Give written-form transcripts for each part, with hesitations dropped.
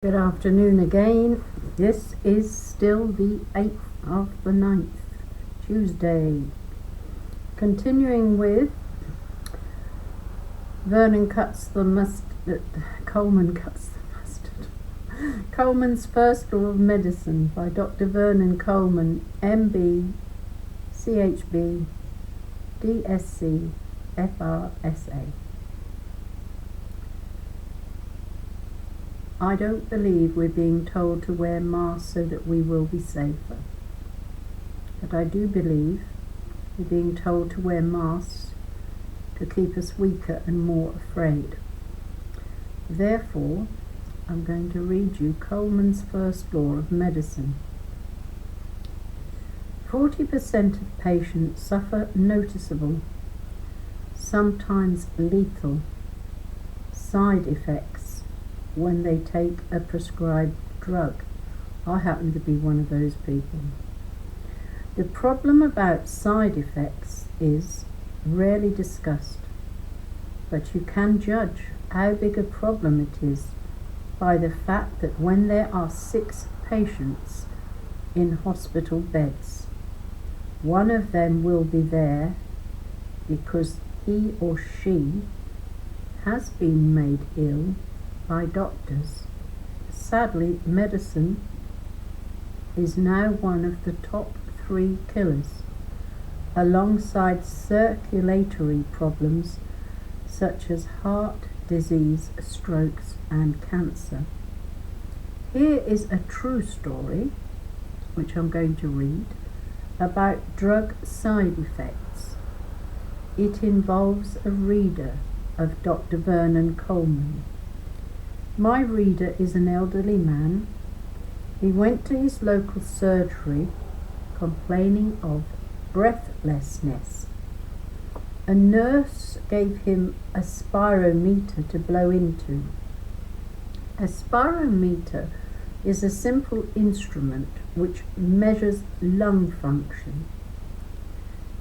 Good afternoon again. This is still the 8th of the 9th, Tuesday. Continuing with Coleman cuts the mustard. Coleman's First Law of Medicine by Dr. Vernon Coleman, MB, CHB, DSc, FRSA. I don't believe we're being told to wear masks so that we will be safer. But I do believe we're being told to wear masks to keep us weaker and more afraid. Therefore, I'm going to read you Coleman's First Law of Medicine. 40% of patients suffer noticeable, sometimes lethal, side effects when they take a prescribed drug. I happen to be one of those people. The problem about side effects is rarely discussed, but you can judge how big a problem it is by the fact that when there are 6 patients in hospital beds, one of them will be there because he or she has been made ill by doctors. Sadly, medicine is now one of the top 3 killers, alongside circulatory problems such as heart disease, strokes, and cancer. Here is a true story, which I'm going to read, about drug side effects. It involves a reader of Dr. Vernon Coleman. My reader is an elderly man. He went to his local surgery complaining of breathlessness. A nurse gave him a spirometer to blow into. A spirometer is a simple instrument which measures lung function.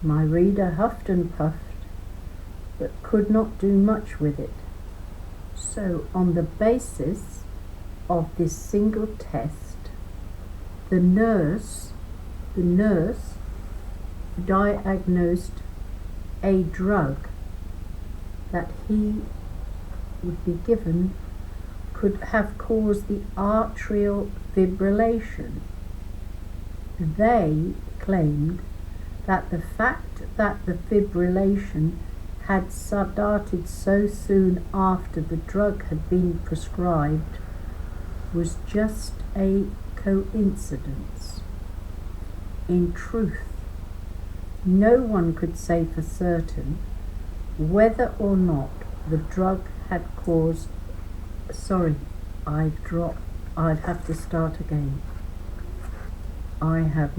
My reader huffed and puffed, but could not do much with it. So, on the basis of this single test, the nurse diagnosed a drug that he would be given could have caused the atrial fibrillation. They claimed that the fact that the fibrillation had started so soon after the drug had been prescribed was just a coincidence. In truth, no one could say for certain whether or not the drug had caused... I'd have to start again. I have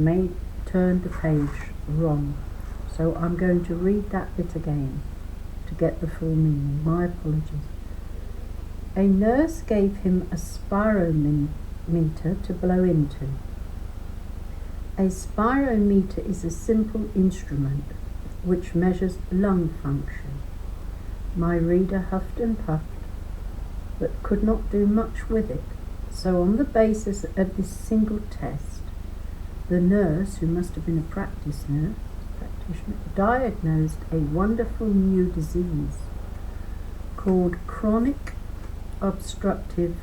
turned the page wrong, so I'm going to read that bit again to get the full meaning. My apologies. A nurse gave him a spirometer to blow into. A spirometer is a simple instrument which measures lung function. My reader huffed and puffed, but could not do much with it. So on the basis of this single test, the nurse, who must have been a practitioner, diagnosed a wonderful new disease called chronic obstructive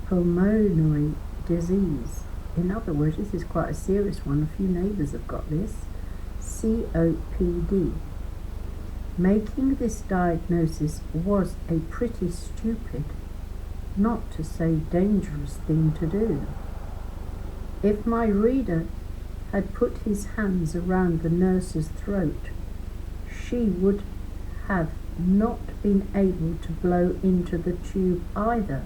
pulmonary disease. In other words, this is quite a serious one. A few neighbours have got this. COPD. Making this diagnosis was a pretty stupid, not to say dangerous thing to do. If my reader had put his hands around the nurse's throat, she would have not been able to blow into the tube either.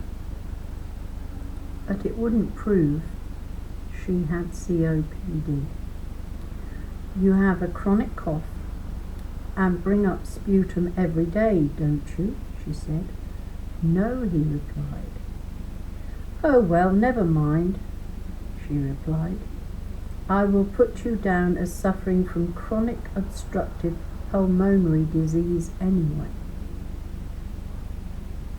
But it wouldn't prove she had COPD. You have a chronic cough and bring up sputum every day, don't you? She said. No, he replied. Oh well, never mind, she replied. I will put you down as suffering from chronic obstructive pulmonary disease anyway.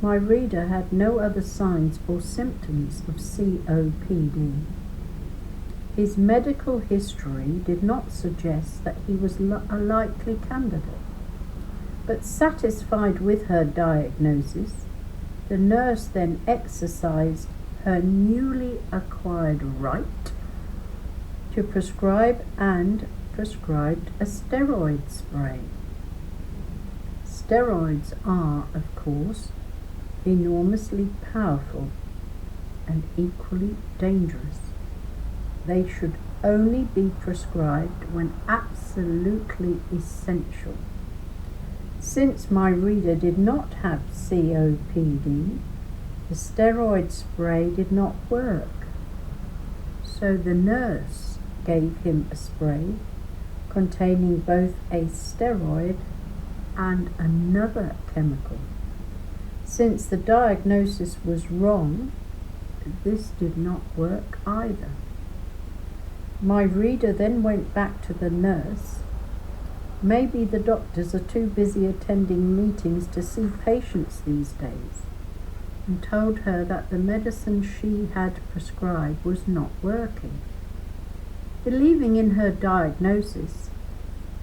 My reader had no other signs or symptoms of COPD. His medical history did not suggest that he was a likely candidate, but satisfied with her diagnosis, the nurse then exercised her newly acquired right to prescribed a steroid spray. Steroids are, of course, enormously powerful and equally dangerous. They should only be prescribed when absolutely essential. Since my reader did not have COPD, the steroid spray did not work. So the nurse gave him a spray containing both a steroid and another chemical. Since the diagnosis was wrong, this did not work either. My reader then went back to the nurse. Maybe the doctors are too busy attending meetings to see patients these days, and told her that the medicine she had prescribed was not working. Believing in her diagnosis,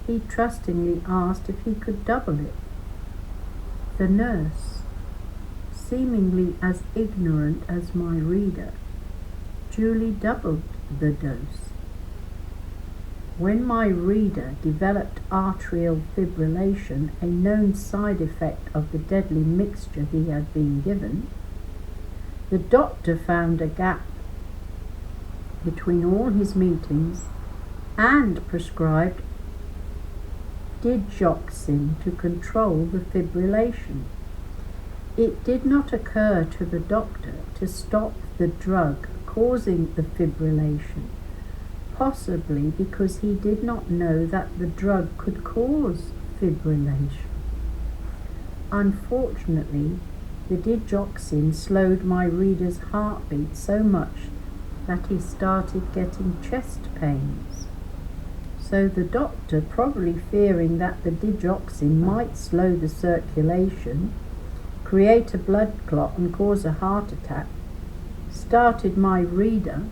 he trustingly asked if he could double it. The nurse, seemingly as ignorant as my reader, duly doubled the dose. When my reader developed atrial fibrillation, a known side effect of the deadly mixture he had been given, the doctor found a gap between all his meetings and prescribed digoxin to control the fibrillation. It did not occur to the doctor to stop the drug causing the fibrillation, possibly because he did not know that the drug could cause fibrillation. Unfortunately, the digoxin slowed my reader's heartbeat so much that he started getting chest pains. So the doctor, probably fearing that the digoxin might slow the circulation, create a blood clot and cause a heart attack, started my reader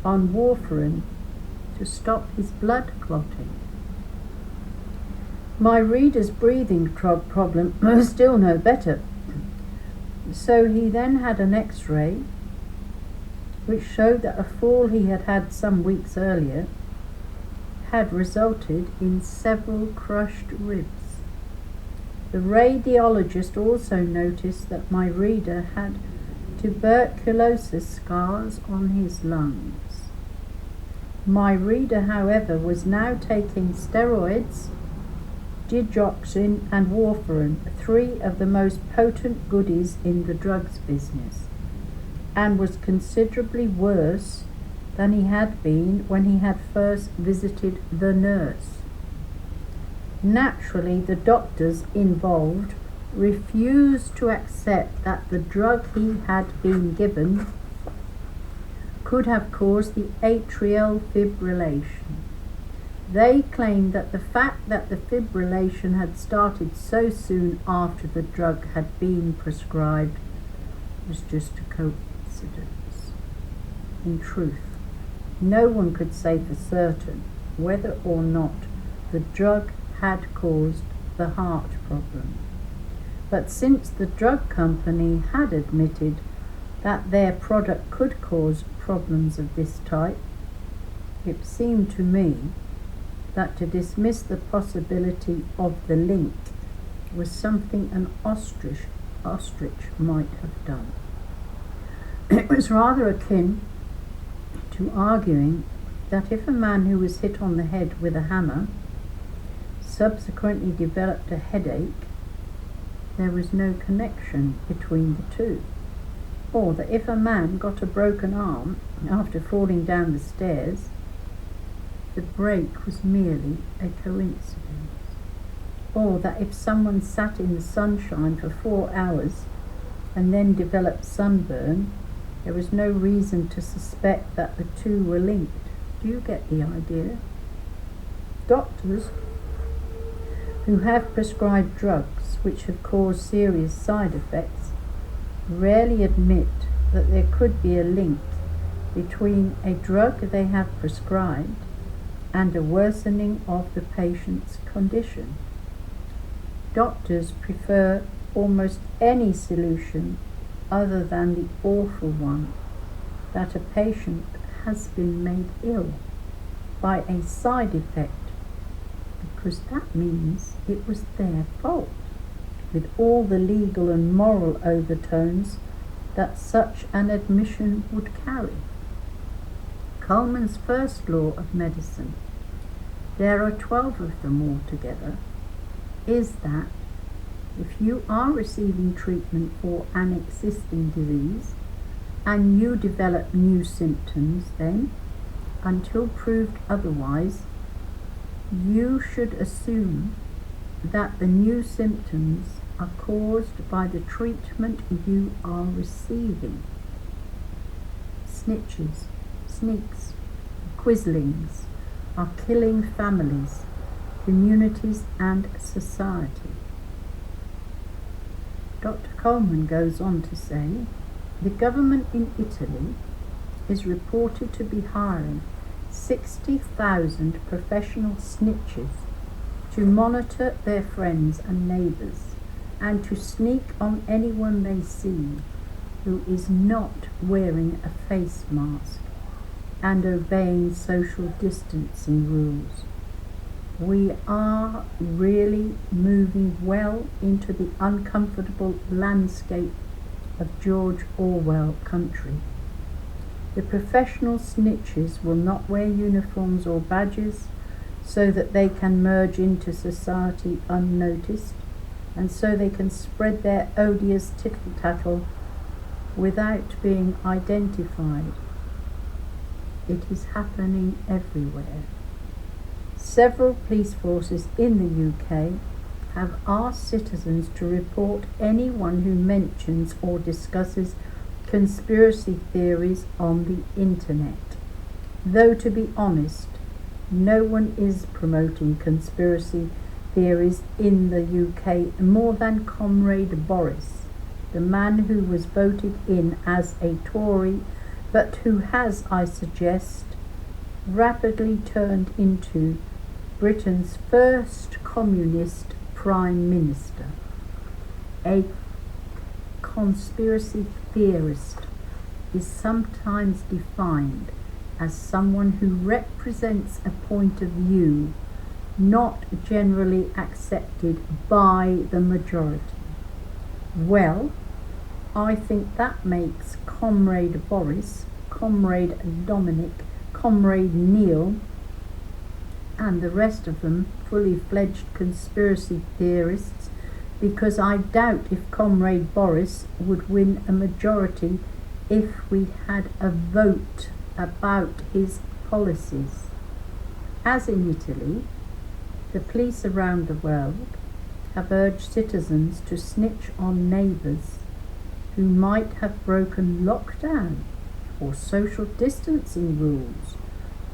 on warfarin to stop his blood clotting. My reader's breathing problem was still no better, so he then had an X-ray which showed that a fall he had had some weeks earlier had resulted in several crushed ribs. The radiologist also noticed that my reader had tuberculosis scars on his lungs. My reader, however, was now taking steroids, digoxin and warfarin, three of the most potent goodies in the drugs business, and was considerably worse than he had been when he had first visited the nurse. Naturally, the doctors involved refused to accept that the drug he had been given could have caused the atrial fibrillation. They claimed that the fact that the fibrillation had started so soon after the drug had been prescribed was just a coincidence. In truth, no one could say for certain whether or not the drug had caused the heart problem. But since the drug company had admitted that their product could cause problems of this type, it seemed to me that to dismiss the possibility of the link was something an ostrich might have done. It was rather akin to arguing that if a man who was hit on the head with a hammer subsequently developed a headache, there was no connection between the two, or that if a man got a broken arm after falling down the stairs, the break was merely a coincidence, or that if someone sat in the sunshine for 4 hours and then developed sunburn, there was no reason to suspect that the two were linked. Do you get the idea? Doctors who have prescribed drugs which have caused serious side effects rarely admit that there could be a link between a drug they have prescribed and a worsening of the patient's condition. Doctors prefer almost any solution other than the awful one that a patient has been made ill by a side effect, because that means it was their fault, with all the legal and moral overtones that such an admission would carry. Coleman's first law of medicine, there are 12 of them altogether, is that if you are receiving treatment for an existing disease and you develop new symptoms, then, until proved otherwise, you should assume that the new symptoms are caused by the treatment you are receiving. Snitches, sneaks, quislings are killing families, communities and society. Dr. Coleman goes on to say, the government in Italy is reported to be hiring 60,000 professional snitches to monitor their friends and neighbours and to sneak on anyone they see who is not wearing a face mask and obeying social distancing rules. We are really moving well into the uncomfortable landscape of George Orwell country. The professional snitches will not wear uniforms or badges so that they can merge into society unnoticed, and so they can spread their odious tittle-tattle without being identified. It is happening everywhere. Several police forces in the UK have asked citizens to report anyone who mentions or discusses conspiracy theories on the internet. Though, to be honest, no one is promoting conspiracy theories in the UK more than Comrade Boris, the man who was voted in as a Tory, but who has, I suggest, rapidly turned into Britain's first communist Prime Minister. A conspiracy theorist is sometimes defined as someone who represents a point of view not generally accepted by the majority. Well, I think that makes Comrade Boris, Comrade Dominic, Comrade Neil, and the rest of them fully fledged conspiracy theorists, because I doubt if Comrade Boris would win a majority if we had a vote about his policies. As in Italy, the police around the world have urged citizens to snitch on neighbours who might have broken lockdown or social distancing rules,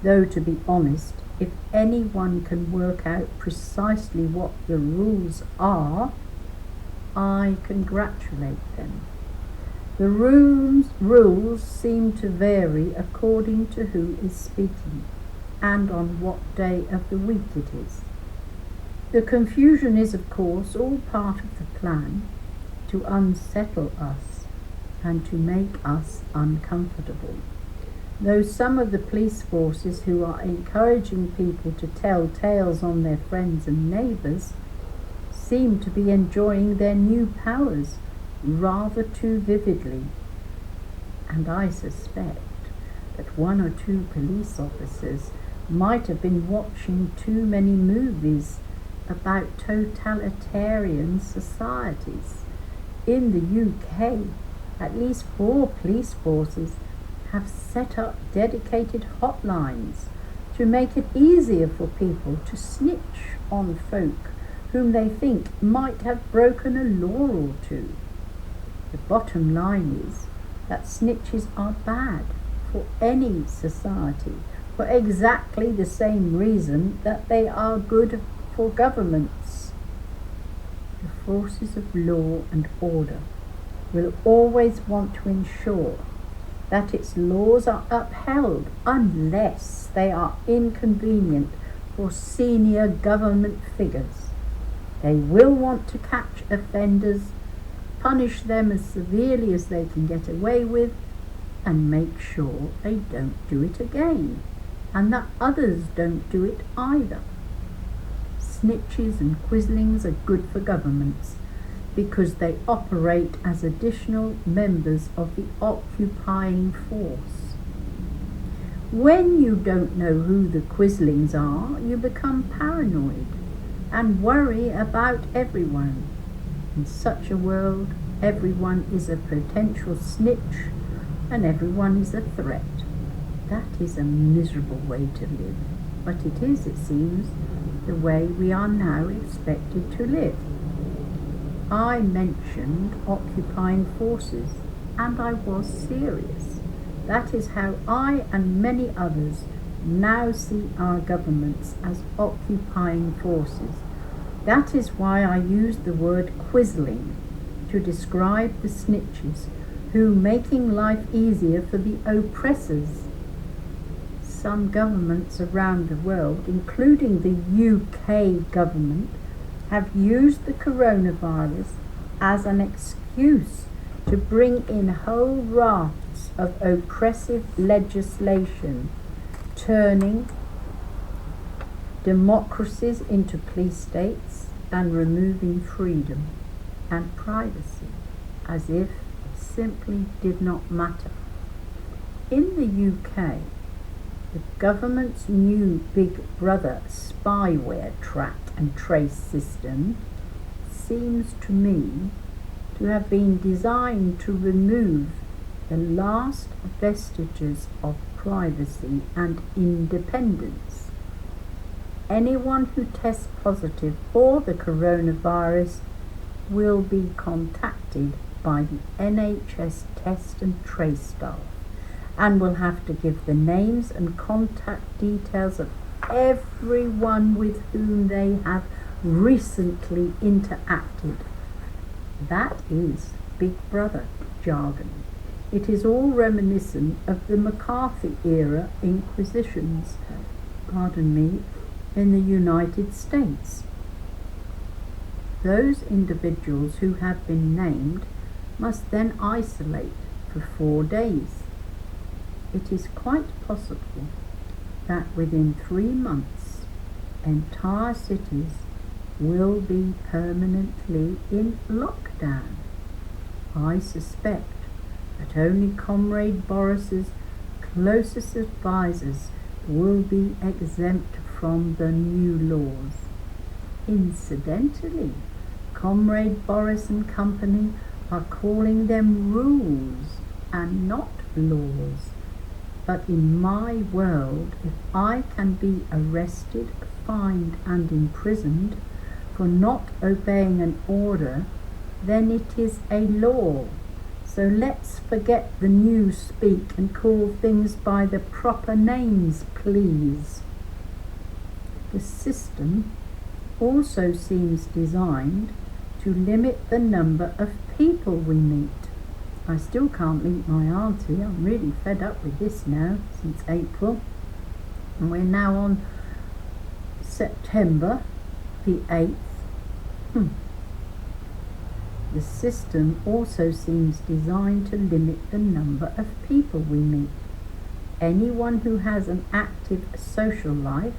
though, to be honest, if anyone can work out precisely what the rules are, I congratulate them. The rules seem to vary according to who is speaking and on what day of the week it is. The confusion is, of course, all part of the plan to unsettle us and to make us uncomfortable. Though some of the police forces who are encouraging people to tell tales on their friends and neighbours seem to be enjoying their new powers rather too vividly, and I suspect that one or two police officers might have been watching too many movies about totalitarian societies. In the UK, at least 4 police forces have set up dedicated hotlines to make it easier for people to snitch on folk whom they think might have broken a law or two. The bottom line is that snitches are bad for any society for exactly the same reason that they are good for governments. The forces of law and order will always want to ensure that its laws are upheld unless they are inconvenient for senior government figures. They will want to catch offenders, punish them as severely as they can get away with, and make sure they don't do it again, and that others don't do it either. Snitches and quislings are good for governments because they operate as additional members of the occupying force. When you don't know who the quislings are, you become paranoid and worry about everyone. In such a world, everyone is a potential snitch and everyone is a threat. That is a miserable way to live, but it is, it seems, the way we are now expected to live. I mentioned occupying forces, and I was serious. That is how I and many others now see our governments, as occupying forces. That is why I use the word quizzling to describe the snitches who making life easier for the oppressors. Some governments around the world, including the UK government, have used the coronavirus as an excuse to bring in whole rafts of oppressive legislation, turning democracies into police states and removing freedom and privacy as if it simply did not matter. In the UK, the government's new Big Brother spyware track and trace system seems to me to have been designed to remove the last vestiges of privacy and independence. Anyone who tests positive for the coronavirus will be contacted by the NHS test and trace staff and will have to give the names and contact details of everyone with whom they have recently interacted. That is Big Brother jargon. It is all reminiscent of the McCarthy-era inquisitions, in the United States. Those individuals who have been named must then isolate for 4 days. It is quite possible that within 3 months, entire cities will be permanently in lockdown. I suspect that only Comrade Boris's closest advisors will be exempt from the new laws. Incidentally, Comrade Boris and company are calling them rules and not laws. But in my world, if I can be arrested, fined and imprisoned for not obeying an order, then it is a law. So let's forget the new speak and call things by the proper names, please. The system also seems designed to limit the number of people we meet. I still can't meet my auntie. I'm really fed up with this now, since April. And we're now on September the 8th. The system also seems designed to limit the number of people we meet. Anyone who has an active social life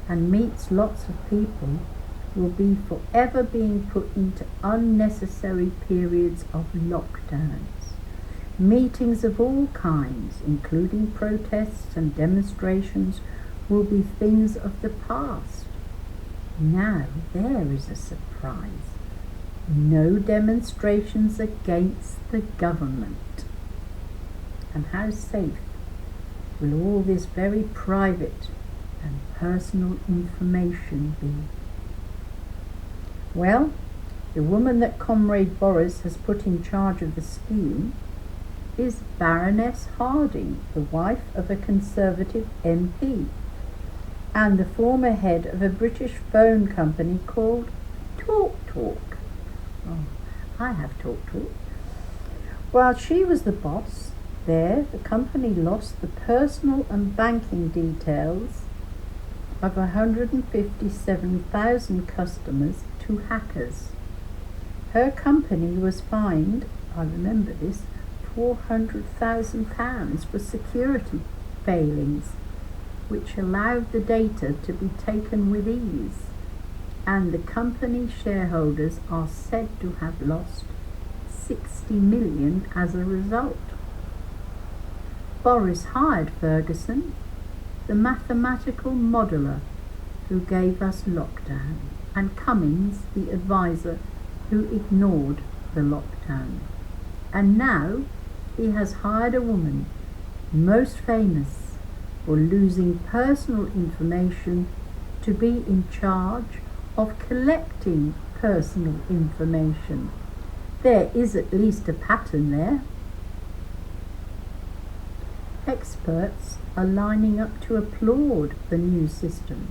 and meets lots of people will be forever being put into unnecessary periods of lockdowns. Meetings of all kinds, including protests and demonstrations, will be things of the past. Now there is a surprise. No demonstrations against the government. And how safe will all this very private and personal information be? Well, the woman that Comrade Boris has put in charge of the scheme is Baroness Harding, the wife of a Conservative MP, and the former head of a British phone company called Talk. Oh, I have Talk. While she was the boss there, the company lost the personal and banking details of 157,000 customers to hackers. Her company was fined, I remember this, £400,000 for security failings, which allowed the data to be taken with ease, and the company shareholders are said to have lost 60 million as a result. Boris hired Ferguson, the mathematical modeler who gave us lockdown, and Cummings, the advisor who ignored the lockdown. And now he has hired a woman, most famous for losing personal information, to be in charge of collecting personal information. There is at least a pattern there. Experts are lining up to applaud the new system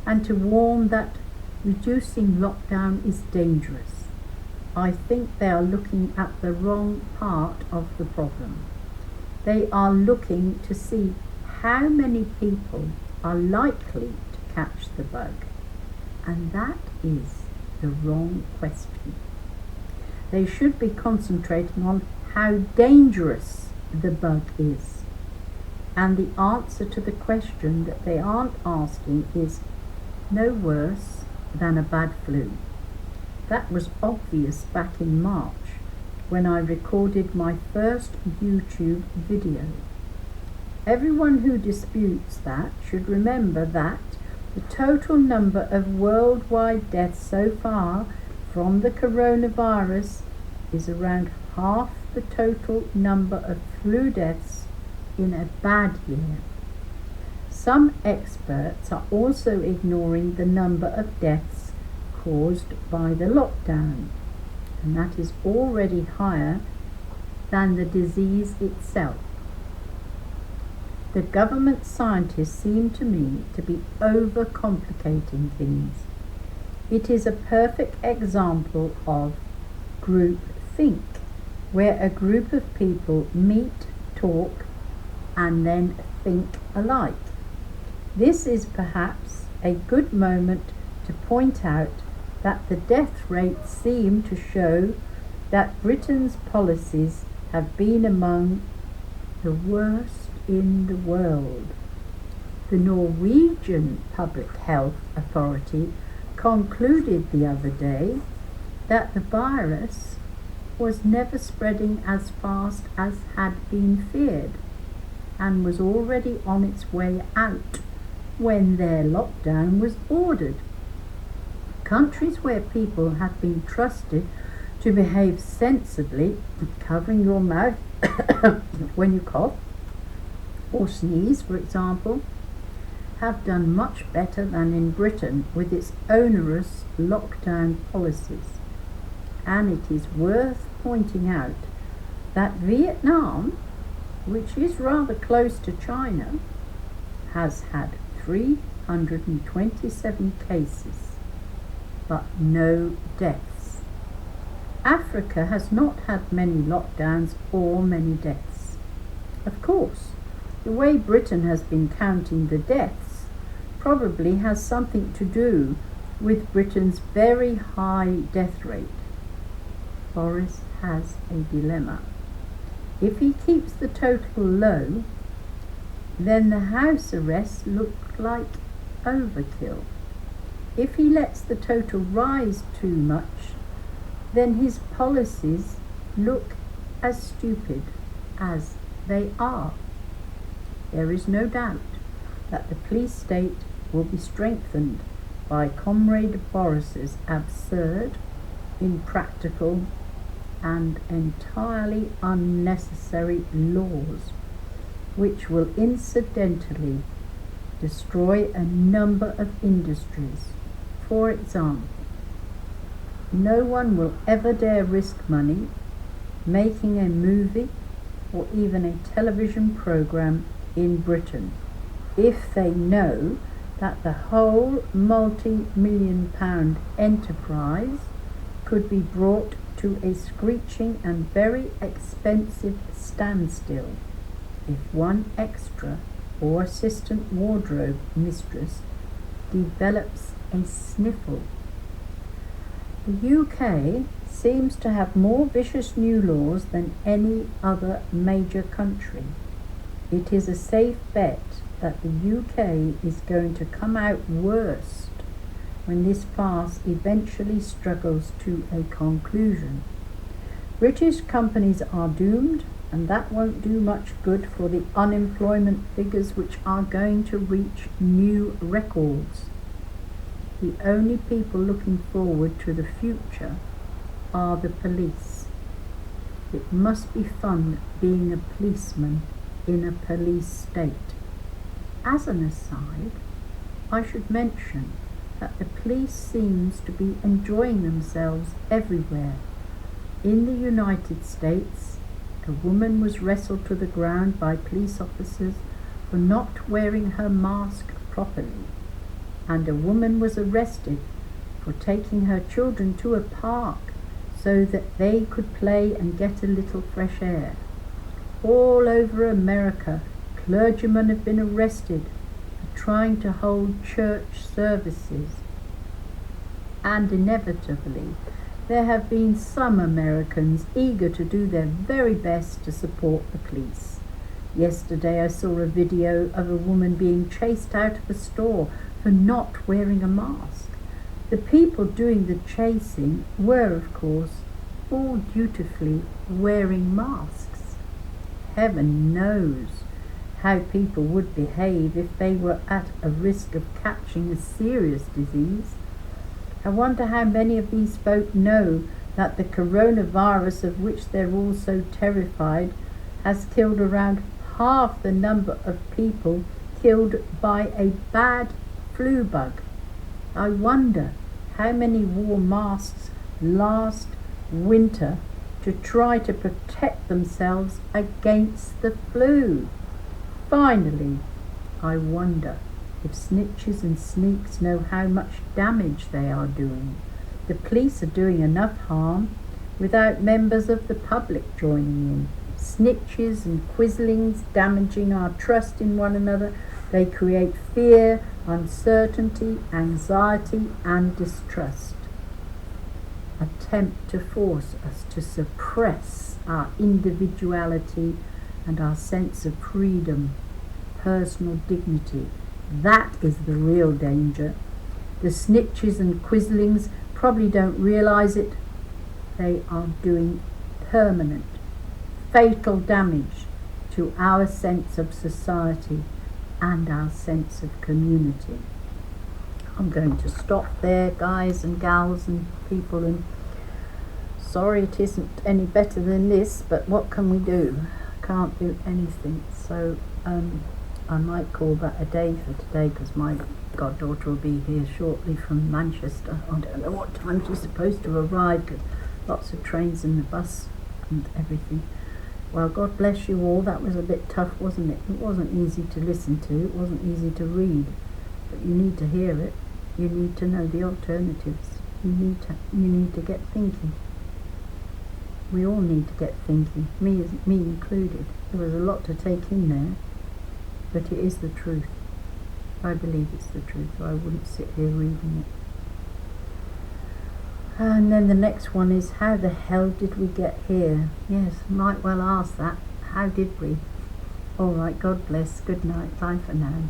and to warn that reducing lockdown is dangerous. I think they are looking at the wrong part of the problem. They are looking to see how many people are likely to catch the bug, and that is the wrong question. They should be concentrating on how dangerous the bug is, and the answer to the question that they aren't asking is no worse than a bad flu. That was obvious back in March when I recorded my first YouTube video. Everyone who disputes that should remember that the total number of worldwide deaths so far from the coronavirus is around half the total number of flu deaths in a bad year. Some experts are also ignoring the number of deaths caused by the lockdown, and that is already higher than the disease itself. The government scientists seem to me to be overcomplicating things. It is a perfect example of group think, where a group of people meet, talk, and then think alike. This is perhaps a good moment to point out that the death rates seem to show that Britain's policies have been among the worst in the world. The Norwegian Public Health Authority concluded the other day that the virus was never spreading as fast as had been feared, and was already on its way out when their lockdown was ordered. Countries where people have been trusted to behave sensibly, covering your mouth when you cough or sneeze, for example, have done much better than in Britain with its onerous lockdown policies. And it is worth pointing out that Vietnam, which is rather close to China, has had 327 cases, but no deaths. Africa has not had many lockdowns or many deaths. Of course, the way Britain has been counting the deaths probably has something to do with Britain's very high death rate. Boris has a dilemma. If he keeps the total low, then the house arrests look like overkill. If he lets the total rise too much, then his policies look as stupid as they are. There is no doubt that the police state will be strengthened by Comrade Boris's absurd, impractical, and entirely unnecessary laws, which will incidentally destroy a number of industries. For example, no one will ever dare risk money making a movie or even a television program in Britain if they know that the whole multi-million-pound enterprise could be brought to a screeching and very expensive standstill if one extra or assistant wardrobe mistress develops a sniffle. The UK seems to have more vicious new laws than any other major country. It is a safe bet that the UK is going to come out worst when this farce eventually struggles to a conclusion. British companies are doomed, and that won't do much good for the unemployment figures, which are going to reach new records. The only people looking forward to the future are the police. It must be fun being a policeman in a police state. As an aside, I should mention that the police seems to be enjoying themselves everywhere. In the United States, a woman was wrestled to the ground by police officers for not wearing her mask properly, and a woman was arrested for taking her children to a park so that they could play and get a little fresh air. All over America, clergymen have been arrested for trying to hold church services. And inevitably, there have been some Americans eager to do their very best to support the police. Yesterday I saw a video of a woman being chased out of a store for not wearing a mask. The people doing the chasing were, of course, all dutifully wearing masks. Heaven knows how people would behave if they were at a risk of catching a serious disease. I wonder how many of these folk know that the coronavirus, of which they're all so terrified, has killed around half the number of people killed by a bad flu bug. I wonder how many wore masks last winter to try to protect themselves against the flu. Finally, I wonder if snitches and sneaks know how much damage they are doing. The police are doing enough harm without members of the public joining in. Snitches and quizzlings damaging our trust in one another. They create fear, uncertainty, anxiety, and distrust. Attempt to force us to suppress our individuality and our sense of freedom, personal dignity. That is the real danger. The snitches and quizzlings probably don't realize it. They are doing permanent, fatal damage to our sense of society and our sense of community. I'm going to stop there, guys and gals and people, and sorry it isn't any better than this, but what can we do? Can't do anything. So I might call that a day for today, because my goddaughter will be here shortly from Manchester. I don't know what time she's supposed to arrive, because lots of trains and the bus and everything. Well, God bless you all. That was a bit tough, wasn't it? It wasn't easy to listen to. It wasn't easy to read. But you need to hear it. You need to know the alternatives. You need to get thinking. We all need to get thinking, me included. There was a lot to take in there. But it is the truth. I believe it's the truth, or I wouldn't sit here reading it. And then the next one is, how the hell did we get here? Yes, might well ask that. How did we? All right, God bless. Good night. Bye for now.